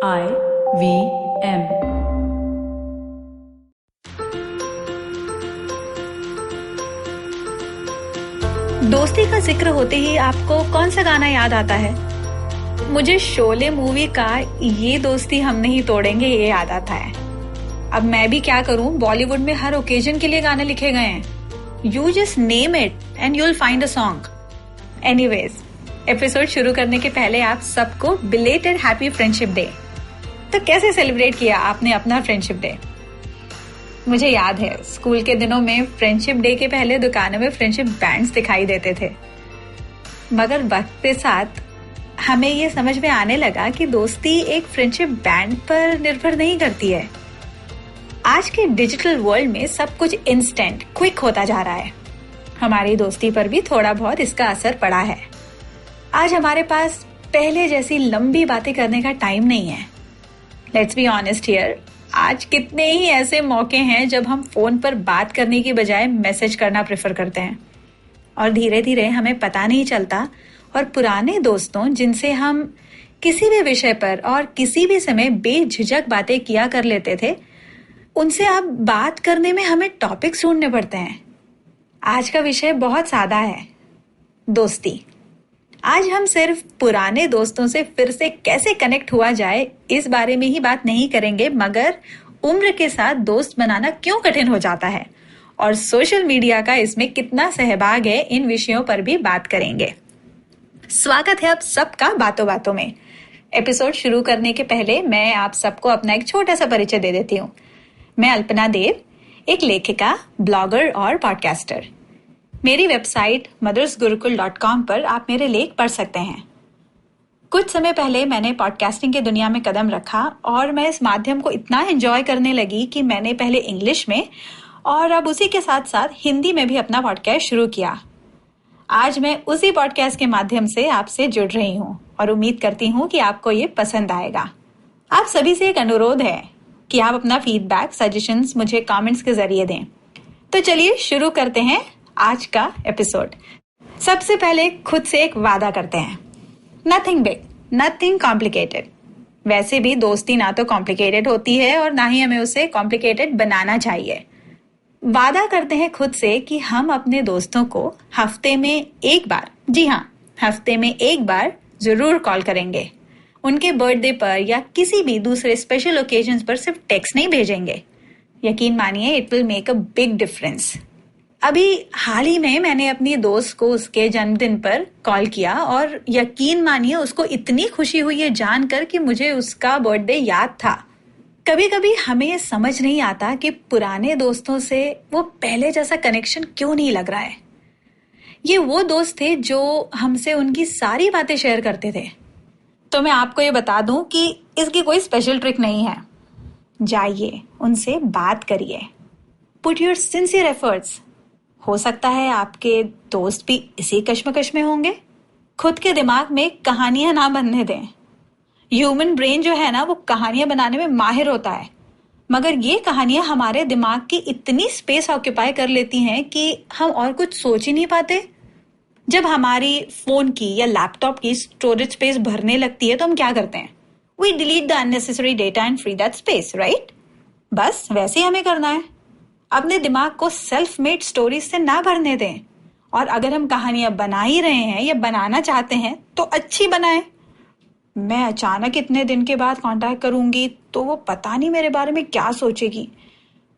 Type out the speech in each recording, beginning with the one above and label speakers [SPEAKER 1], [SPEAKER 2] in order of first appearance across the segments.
[SPEAKER 1] IVM।
[SPEAKER 2] दोस्ती का जिक्र होते ही आपको कौन सा गाना याद आता है? मुझे शोले मूवी का ये दोस्ती हम नहीं तोड़ेंगे ये याद आता है। अब मैं भी क्या करूं, बॉलीवुड में हर ओकेजन के लिए गाने लिखे गए हैं। You just name it and you'll find a song. Anyways, episode शुरू करने के पहले आप सबको बिलेटेड हैप्पी फ्रेंडशिप डे। तो कैसे सेलिब्रेट किया आपने अपना फ्रेंडशिप डे? मुझे याद है स्कूल के दिनों में फ्रेंडशिप डे के पहले दुकानों में फ्रेंडशिप बैंड्स दिखाई देते थे, मगर वक्त के साथ हमें ये समझ में आने लगा कि दोस्ती एक फ्रेंडशिप बैंड पर निर्भर नहीं करती है। आज के डिजिटल वर्ल्ड में सब कुछ इंस्टेंट क्विक होता जा रहा है। हमारी दोस्ती पर भी थोड़ा बहुत इसका असर पड़ा है। आज हमारे पास पहले जैसी लंबी बातें करने का टाइम नहीं है। लेट्स बी ऑनेस्ट हियर, आज कितने ही ऐसे मौके हैं जब हम फोन पर बात करने की बजाय मैसेज करना प्रेफर करते हैं, और धीरे धीरे हमें पता नहीं चलता और पुराने दोस्तों जिनसे हम किसी भी विषय पर और किसी भी समय बेझिझक बातें किया कर लेते थे, उनसे अब बात करने में हमें टॉपिक्स ढूंढने पड़ते हैं। आज का विषय बहुत सादा है, दोस्ती। आज हम सिर्फ पुराने दोस्तों से फिर से कैसे कनेक्ट हुआ जाए इस बारे में ही बात नहीं करेंगे, मगर उम्र के साथ दोस्त बनाना क्यों कठिन हो जाता है और सोशल मीडिया का इसमें कितना सहभाग है, इन विषयों पर भी बात करेंगे। स्वागत है आप सबका बातों बातों में। एपिसोड शुरू करने के पहले मैं आप सबको अपना एक छोटा सा परिचय दे देती हूँ। मैं अल्पना देव, एक लेखिका, ब्लॉगर और पॉडकास्टर। मेरी वेबसाइट mothersgurukul.com पर आप मेरे लेख पढ़ सकते हैं। कुछ समय पहले मैंने पॉडकास्टिंग की दुनिया में कदम रखा और मैं इस माध्यम को इतना एंजॉय करने लगी कि मैंने पहले इंग्लिश में और अब उसी के साथ साथ हिंदी में भी अपना पॉडकास्ट शुरू किया। आज मैं उसी पॉडकास्ट के माध्यम से आपसे जुड़ रही हूँ और उम्मीद करती हूँ कि आपको ये पसंद आएगा। आप सभी से एक अनुरोध है कि आप अपना फीडबैक, सजेशंस मुझे कमेंट्स के जरिए दें। तो चलिए शुरू करते हैं आज का एपिसोड। सबसे पहले खुद से एक वादा करते हैं, नथिंग बिग, नथिंग कॉम्प्लिकेटेड। वैसे भी दोस्ती ना तो कॉम्प्लिकेटेड होती है और ना ही हमें उसे कॉम्प्लिकेटेड बनाना चाहिए। वादा करते हैं खुद से कि हम अपने दोस्तों को हफ्ते में एक बार, जी हाँ, हफ्ते में एक बार जरूर कॉल करेंगे। उनके बर्थडे पर या किसी भी दूसरे स्पेशल ओकेजन्स पर सिर्फ टेक्स्ट नहीं भेजेंगे। यकीन मानिए, it will make a big difference. अभी हाल ही में मैंने अपनी दोस्त को उसके जन्मदिन पर कॉल किया और यकीन मानिए उसको इतनी खुशी हुई है जानकर कि मुझे उसका बर्थडे याद था। कभी कभी हमें ये समझ नहीं आता कि पुराने दोस्तों से वो पहले जैसा कनेक्शन क्यों नहीं लग रहा है। ये वो दोस्त थे जो हमसे उनकी सारी बातें शेयर करते थे। तो मैं आपको ये बता दूं कि इसकी कोई स्पेशल ट्रिक नहीं है। जाइए, उनसे बात करिए, पुट योर सिंसियर एफर्ट्स। हो सकता है आपके दोस्त भी इसी कश्मकश में होंगे। खुद के दिमाग में कहानियां ना बनने दें। ह्यूमन ब्रेन जो है ना, वो कहानियां बनाने में माहिर होता है, मगर ये कहानियां हमारे दिमाग की इतनी स्पेस ऑक्यूपाई कर लेती हैं कि हम और कुछ सोच ही नहीं पाते। जब हमारी फोन की या लैपटॉप की स्टोरेज स्पेस भरने लगती है तो हम क्या करते हैं? We delete the unnecessary data and free that space, right? बस वैसे ही हमें करना है। अपने दिमाग को सेल्फ मेड स्टोरीज से ना भरने दें, और अगर हम कहानियां बना ही रहे हैं या बनाना चाहते हैं तो अच्छी बनाएं। मैं अचानक इतने दिन के बाद कांटेक्ट करूंगी तो वो पता नहीं मेरे बारे में क्या सोचेगी।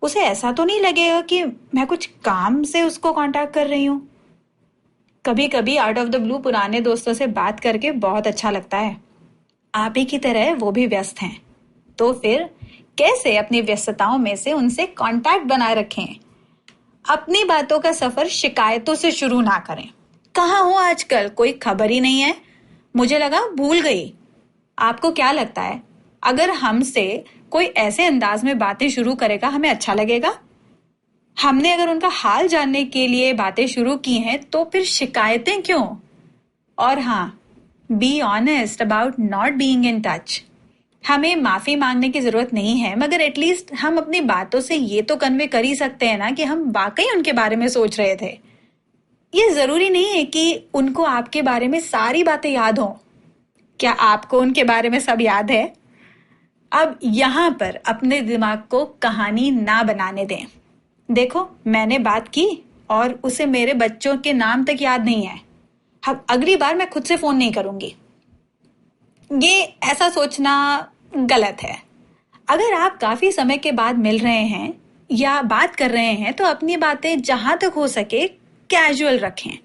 [SPEAKER 2] उसे ऐसा तो नहीं लगेगा कि मैं कुछ काम से उसको कांटेक्ट कर रही हूँ। कभी कभी आउट ऑफ द ब्लू पुराने दोस्तों से बात करके बहुत अच्छा लगता है। आप ही की तरह वो भी व्यस्त हैं, तो फिर कैसे अपनी व्यस्तताओं में से उनसे कांटेक्ट बनाए रखें। अपनी बातों का सफर शिकायतों से शुरू ना करें। कहाँ हो आजकल, कोई खबर ही नहीं है, मुझे लगा भूल गई। आपको क्या लगता है, अगर हमसे कोई ऐसे अंदाज में बातें शुरू करेगा हमें अच्छा लगेगा? हमने अगर उनका हाल जानने के लिए बातें शुरू की हैं तो फिर शिकायतें क्यों? और हाँ, be honest about not being in touch. हमें माफी मांगने की जरूरत नहीं है, मगर एटलीस्ट हम अपनी बातों से ये तो कन्वे कर ही सकते हैं ना कि हम वाकई उनके बारे में सोच रहे थे। ये जरूरी नहीं है कि उनको आपके बारे में सारी बातें याद हो। क्या आपको उनके बारे में सब याद है? अब यहाँ पर अपने दिमाग को कहानी ना बनाने दें। देखो, मैंने बात की और उसे मेरे बच्चों के नाम तक याद नहीं है। अब अगली बार मैं खुद से फोन नहीं करूंगी। ये ऐसा सोचना गलत है। अगर आप काफी समय के बाद मिल रहे हैं या बात कर रहे हैं तो अपनी बातें जहां तक हो सके कैजुअल रखें।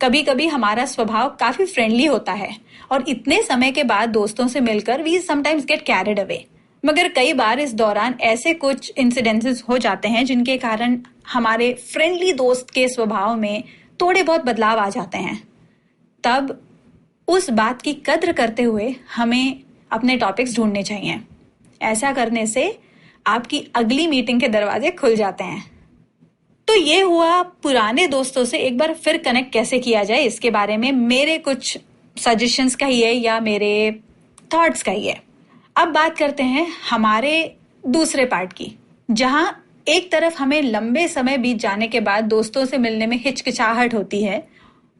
[SPEAKER 2] कभी कभी हमारा स्वभाव काफी फ्रेंडली होता है और इतने समय के बाद दोस्तों से मिलकर we sometimes get carried away. मगर कई बार इस दौरान ऐसे कुछ इंसिडेंसेस हो जाते हैं जिनके कारण हमारे फ्रेंडली दोस्त के स्वभाव में थोड़े बहुत बदलाव आ जाते हैं। तब उस बात की कद्र करते हुए हमें अपने टॉपिक्स ढूंढने चाहिए। ऐसा करने से आपकी अगली मीटिंग के दरवाजे खुल जाते हैं। तो ये हुआ पुराने दोस्तों से एक बार फिर कनेक्ट कैसे किया जाए, इसके बारे में मेरे कुछ सजेशंस का ही है या मेरे थॉट्स का ही है। अब बात करते हैं हमारे दूसरे पार्ट की, जहां एक तरफ हमें लंबे समय बीत जाने के बाद दोस्तों से मिलने में हिचकिचाहट होती है,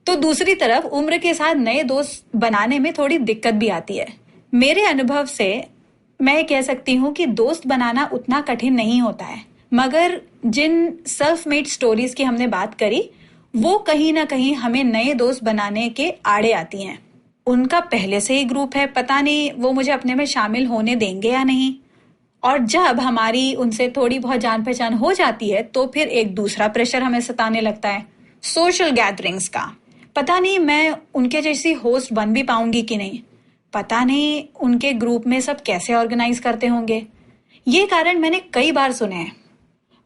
[SPEAKER 2] तो दूसरी तरफ उम्र के साथ नए दोस्त बनाने में थोड़ी दिक्कत भी आती है। मेरे अनुभव से मैं कह सकती हूँ कि दोस्त बनाना उतना कठिन नहीं होता है, मगर जिन सेल्फ मेड स्टोरीज की हमने बात करी वो कहीं ना कहीं हमें नए दोस्त बनाने के आड़े आती हैं। उनका पहले से ही ग्रुप है, पता नहीं वो मुझे अपने में शामिल होने देंगे या नहीं। और जब हमारी उनसे थोड़ी बहुत जान पहचान हो जाती है तो फिर एक दूसरा प्रेशर हमें सताने लगता है, सोशल गैदरिंग्स का। पता नहीं मैं उनके जैसी होस्ट बन भी पाऊंगी कि नहीं, पता नहीं उनके ग्रुप में सब कैसे ऑर्गेनाइज करते होंगे। ये कारण मैंने कई बार सुने हैं।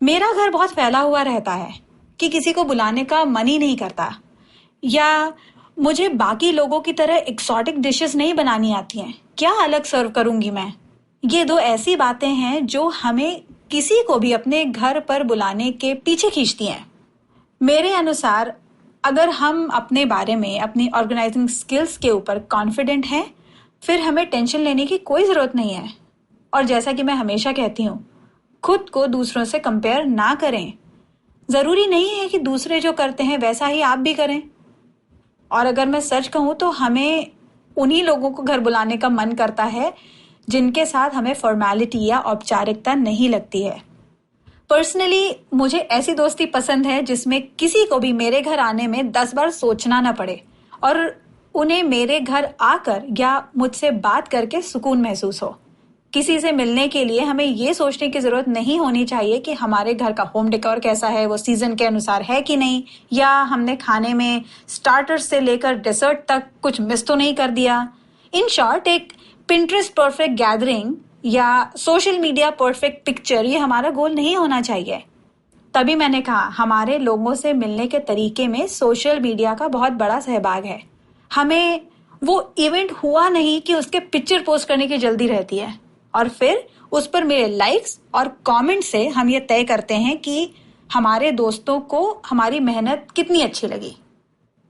[SPEAKER 2] मेरा घर बहुत फैला हुआ रहता है कि किसी को बुलाने का मन ही नहीं करता, या मुझे बाकी लोगों की तरह एक्सोटिक डिशेस नहीं बनानी आती हैं, क्या अलग सर्व करूंगी मैं। ये दो ऐसी बातें हैं जो हमें किसी को भी अपने घर पर बुलाने के पीछे खींचती हैं। मेरे अनुसार अगर हम अपने बारे में, अपनी ऑर्गेनाइजिंग स्किल्स के ऊपर कॉन्फिडेंट हैं, फिर हमें टेंशन लेने की कोई जरूरत नहीं है। और जैसा कि मैं हमेशा कहती हूँ, खुद को दूसरों से कंपेयर ना करें। जरूरी नहीं है कि दूसरे जो करते हैं वैसा ही आप भी करें। और अगर मैं सच कहूँ तो हमें उन्हीं लोगों को घर बुलाने का मन करता है जिनके साथ हमें फॉर्मेलिटी या औपचारिकता नहीं लगती है। पर्सनली मुझे ऐसी दोस्ती पसंद है जिसमें किसी को भी मेरे घर आने में 10 बार सोचना ना पड़े और उन्हें मेरे घर आकर या मुझसे बात करके सुकून महसूस हो। किसी से मिलने के लिए हमें ये सोचने की जरूरत नहीं होनी चाहिए कि हमारे घर का होम डेकोर कैसा है, वो सीजन के अनुसार है कि नहीं, या हमने खाने में स्टार्टर से लेकर डेजर्ट तक कुछ मिस तो नहीं कर दिया। इन शॉर्ट, एक पिंटरेस्ट परफेक्ट गैदरिंग या सोशल मीडिया परफेक्ट पिक्चर ये हमारा गोल नहीं होना चाहिए। तभी मैंने कहा हमारे लोगों से मिलने के तरीके में सोशल मीडिया का बहुत बड़ा सहभाग है। हमें वो इवेंट हुआ नहीं कि उसके पिक्चर पोस्ट करने की जल्दी रहती है और फिर उस पर मेरे लाइक्स और कमेंट से हम ये तय करते हैं कि हमारे दोस्तों को हमारी मेहनत कितनी अच्छी लगी।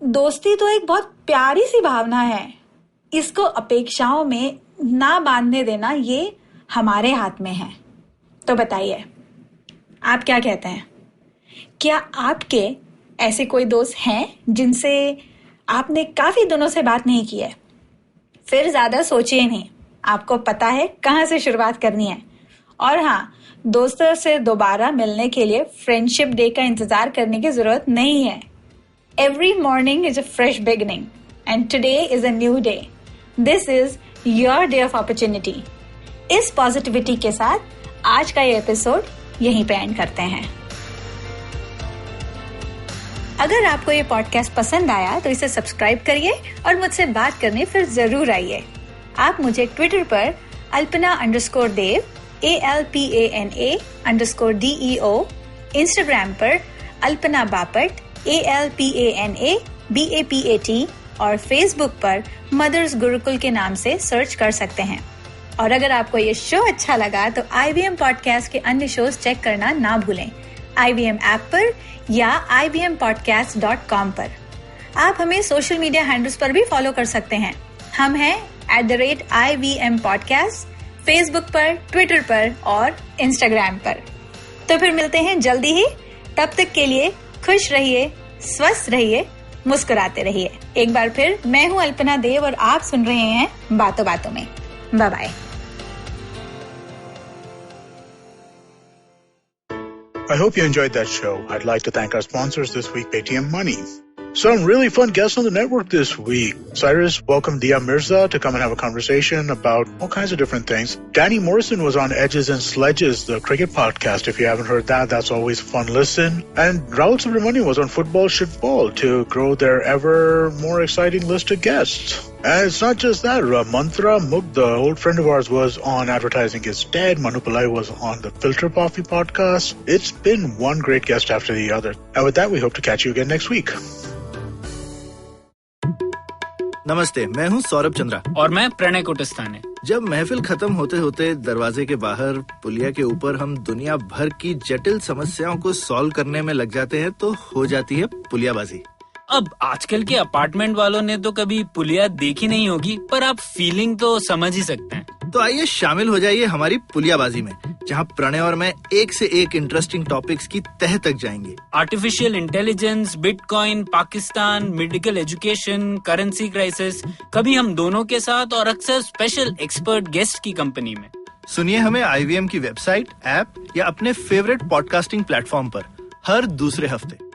[SPEAKER 2] दोस्ती तो एक बहुत प्यारी सी भावना है, इसको अपेक्षाओं में ना बांधने देना ये हमारे हाथ में है। तो बताइए, आप क्या कहते हैं? क्या आपके ऐसे कोई दोस्त हैं जिनसे आपने काफी दिनों से बात नहीं की है? फिर ज्यादा सोचिए नहीं, आपको पता है कहाँ से शुरुआत करनी है। और हाँ, दोस्तों से दोबारा मिलने के लिए फ्रेंडशिप डे का इंतजार करने की जरूरत नहीं है। Every morning is a fresh beginning and today is a new day. This is your day of opportunity. इस पॉजिटिविटी के साथ आज का ये एपिसोड यहीं पे एंड करते हैं। अगर आपको ये पॉडकास्ट पसंद आया तो इसे सब्सक्राइब करिए और मुझसे बात करने फिर जरूर आइए। आप मुझे ट्विटर पर alpana_dev ALPANA_DEO, इंस्टाग्राम पर अल्पना बापट ALPANABAPAT और फेसबुक पर मदर्स गुरुकुल के नाम से सर्च कर सकते हैं। और अगर आपको ये शो अच्छा लगा तो IVM पॉडकास्ट के अन्य शोज चेक करना ना भूलें, IVM ऐप पर या IVMpodcast.com पर। आप हमें सोशल मीडिया हैंडल्स पर भी फॉलो कर सकते हैं। हम हैं @IVM Podcast, फेसबुक पर, ट्विटर पर और इंस्टाग्राम पर। तो फिर मिलते हैं जल्दी ही। तब तक के लिए खुश रहिए, स्वस्थ रहिए, मुस्कुराते रहिए। एक बार फिर मैं हूँ अल्पना देव और आप सुन रहे हैं बातों बातों में। Bye bye.
[SPEAKER 1] I hope you enjoyed that show. I'd like to thank our sponsors this week, Paytm Money. Some really fun guests on the network this week. Cyrus welcomed Dia Mirza to come and have a conversation about all kinds of different things. Danny Morrison was on Edges and Sledges, the cricket podcast. If you haven't heard that, that's always a fun listen. And Rahul Subramanian was on Football Should Fall to grow their ever more exciting list of guests. And it's not just that. Mantra Mugh, the old friend of ours, was on Advertising is Dead. Manu Pillai was on the Filter Coffee podcast. It's been one great guest after the other. And with that, we hope to catch you again next week.
[SPEAKER 3] नमस्ते, मैं हूँ सौरभ चंद्रा
[SPEAKER 4] और मैं प्रणय कोटस्थाने।
[SPEAKER 3] जब महफिल खत्म होते होते दरवाजे के बाहर पुलिया के ऊपर हम दुनिया भर की जटिल समस्याओं को सॉल्व करने में लग जाते हैं तो हो जाती है पुलियाबाजी।
[SPEAKER 4] अब आजकल के अपार्टमेंट वालों ने तो कभी पुलिया देखी नहीं होगी, पर आप फीलिंग तो समझ ही सकते हैं।
[SPEAKER 3] तो आइए शामिल हो जाइए हमारी पुलियाबाजी में, जहाँ प्रणय और मैं एक से एक इंटरेस्टिंग टॉपिक्स की तह तक जाएंगे।
[SPEAKER 4] Artificial intelligence, bitcoin, Pakistan, medical education, currency crisis, कभी हम दोनों के साथ और अक्सर स्पेशल एक्सपर्ट गेस्ट की कंपनी में।
[SPEAKER 3] सुनिए हमें IVM की वेबसाइट, ऐप या अपने फेवरेट पॉडकास्टिंग प्लेटफॉर्म पर हर दूसरे हफ्ते।